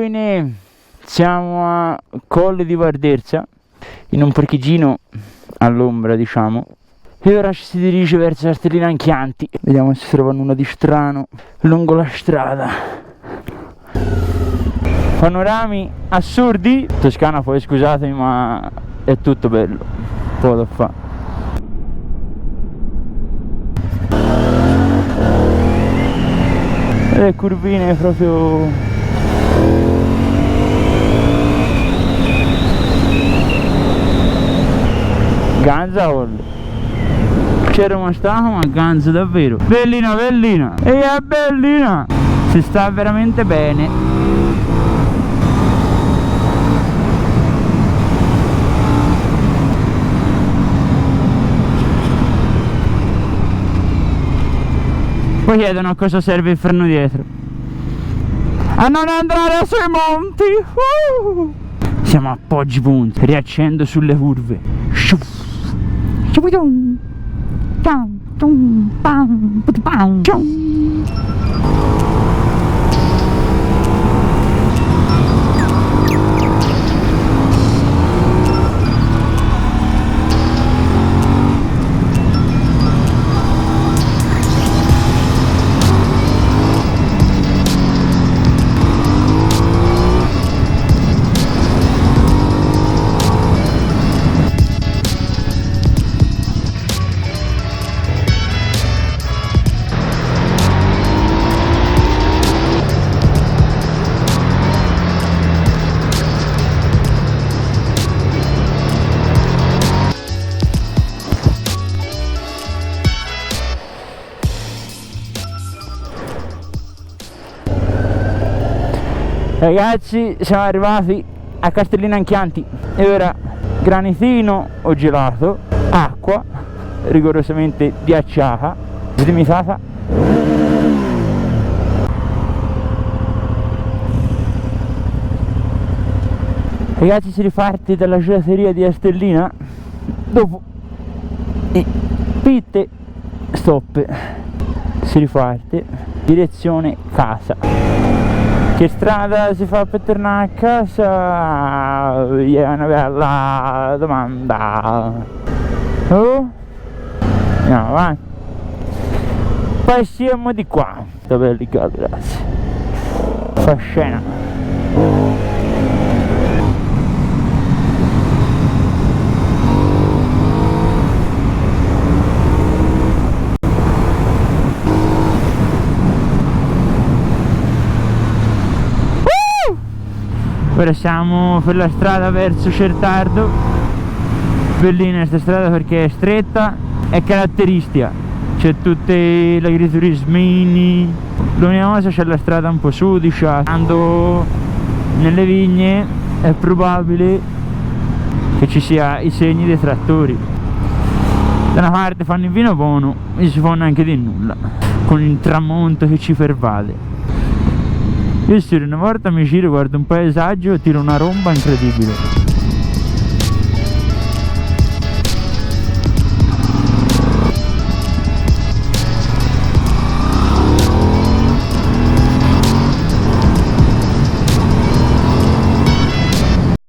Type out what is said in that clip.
uomini, siamo a Colle di Varderza, in un parcheggino all'ombra, diciamo, e ora ci si dirige verso la Stellina in Chianti. Vediamo se si trova nulla di strano lungo la strada. Panorami assurdi. Toscana, poi scusatemi, ma è tutto bello, poco da fare. Le curvine proprio ganza. C'era una statua, ma ganza davvero. Bellina, bellina. E è bellina. Si sta veramente bene. Poi chiedono a cosa serve il freno dietro. A non andare sui monti. Siamo a Poggi Punti, riaccendo sulle curve. Ragazzi, siamo arrivati a Castellina in Chianti e ora granitino o gelato, acqua rigorosamente ghiacciata, slimitata. Ragazzi, si riparte dalla gelateria di Castellina dopo i pit stop, si riparte direzione casa. Che strada si fa per tornare a casa? È una bella domanda. Oh? Andiamo avanti. Passiamo di qua. Sta belli caldo, ragazzi. Fa scena. Ora siamo per la strada verso Certardo. Bellina questa strada perché è stretta, è caratteristica, c'è tutti gli agriturismini. L'unica cosa, c'è la strada un po' sudicia. Andando nelle vigne è probabile che ci sia i segni dei trattori. Da una parte fanno il vino buono e si fanno anche di nulla, con il tramonto che ci pervade. Io una volta mi giro, guardo un paesaggio e tiro una romba incredibile.